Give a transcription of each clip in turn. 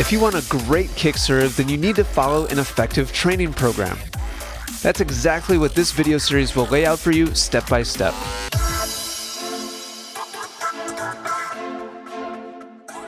If you want a great kick serve, then you need to follow an effective training program. That's exactly what this video series will lay out for you step by step.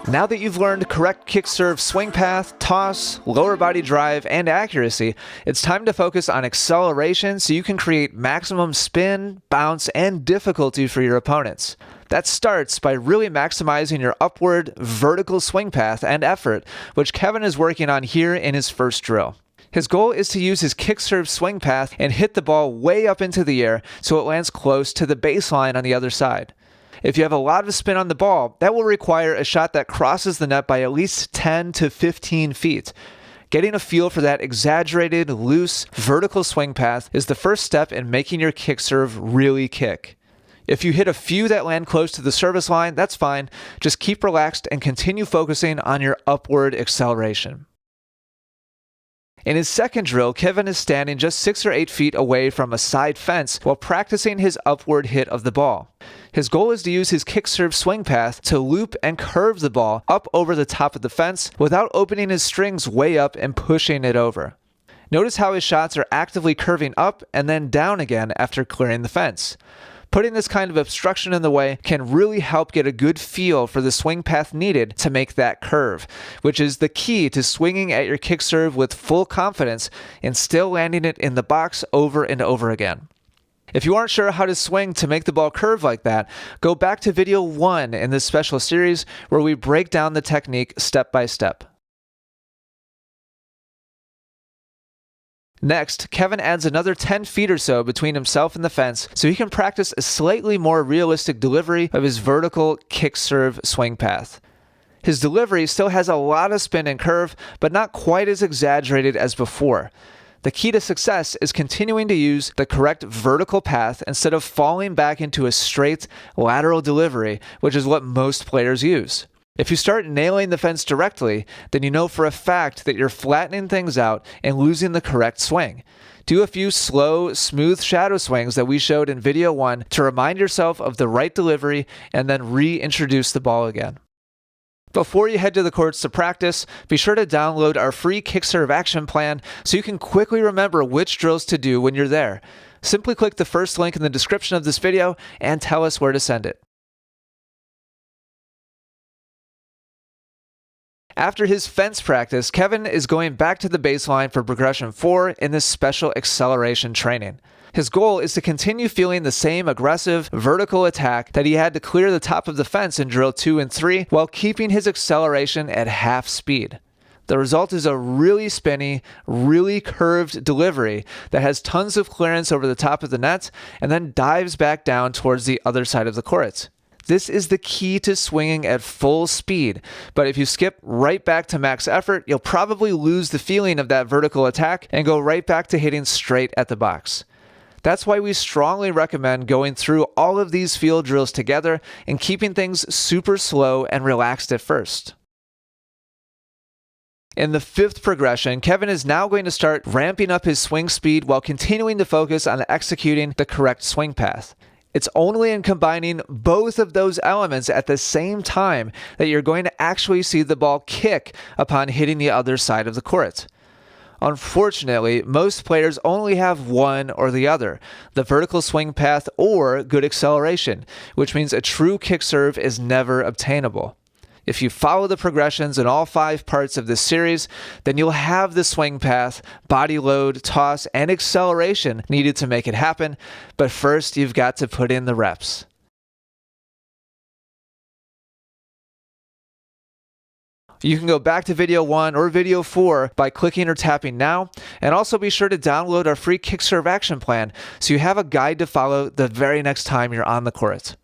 Now that you've learned correct kick serve swing path, toss, lower body drive, and accuracy, it's time to focus on acceleration so you can create maximum spin, bounce, and difficulty for your opponents. That starts by really maximizing your upward, vertical swing path and effort, which Kevin is working on here in his first drill. His goal is to use his kick serve swing path and hit the ball way up into the air so it lands close to the baseline on the other side. If you have a lot of spin on the ball, that will require a shot that crosses the net by at least 10 to 15 feet. Getting a feel for that exaggerated, loose, vertical swing path is the first step in making your kick serve really kick. If you hit a few that land close to the service line, that's fine. Just keep relaxed and continue focusing on your upward acceleration. In his second drill, Kevin is standing just 6 or 8 feet away from a side fence while practicing his upward hit of the ball. His goal is to use his kick serve swing path to loop and curve the ball up over the top of the fence without opening his strings way up and pushing it over. Notice how his shots are actively curving up and then down again after clearing the fence. Putting this kind of obstruction in the way can really help get a good feel for the swing path needed to make that curve, which is the key to swinging at your kick serve with full confidence and still landing it in the box over and over again. If you aren't sure how to swing to make the ball curve like that, go back to video 1 in this special series where we break down the technique step by step. Next, Kevin adds another 10 feet or so between himself and the fence so he can practice a slightly more realistic delivery of his vertical kick serve swing path. His delivery still has a lot of spin and curve, but not quite as exaggerated as before. The key to success is continuing to use the correct vertical path instead of falling back into a straight lateral delivery, which is what most players use. If you start nailing the fence directly, then you know for a fact that you're flattening things out and losing the correct swing. Do a few slow, smooth shadow swings that we showed in video 1 to remind yourself of the right delivery and then reintroduce the ball again. Before you head to the courts to practice, be sure to download our free kick serve action plan so you can quickly remember which drills to do when you're there. Simply click the first link in the description of this video and tell us where to send it. After his fence practice, Kevin is going back to the baseline for progression 4 in this special acceleration training. His goal is to continue feeling the same aggressive, vertical attack that he had to clear the top of the fence in drill 2 and 3 while keeping his acceleration at half speed. The result is a really spinny, really curved delivery that has tons of clearance over the top of the net and then dives back down towards the other side of the court. This is the key to swinging at full speed, but if you skip right back to max effort, you'll probably lose the feeling of that vertical attack and go right back to hitting straight at the box. That's why we strongly recommend going through all of these field drills together and keeping things super slow and relaxed at first. In the 5th progression, Kevin is now going to start ramping up his swing speed while continuing to focus on executing the correct swing path. It's only in combining both of those elements at the same time that you're going to actually see the ball kick upon hitting the other side of the court. Unfortunately, most players only have one or the other, the vertical swing path or good acceleration, which means a true kick serve is never obtainable. If you follow the progressions in all 5 parts of this series, then you'll have the swing path, body load, toss, and acceleration needed to make it happen, but first you've got to put in the reps. You can go back to video 1 or video 4 by clicking or tapping now, and also be sure to download our free kick serve action plan so you have a guide to follow the very next time you're on the court.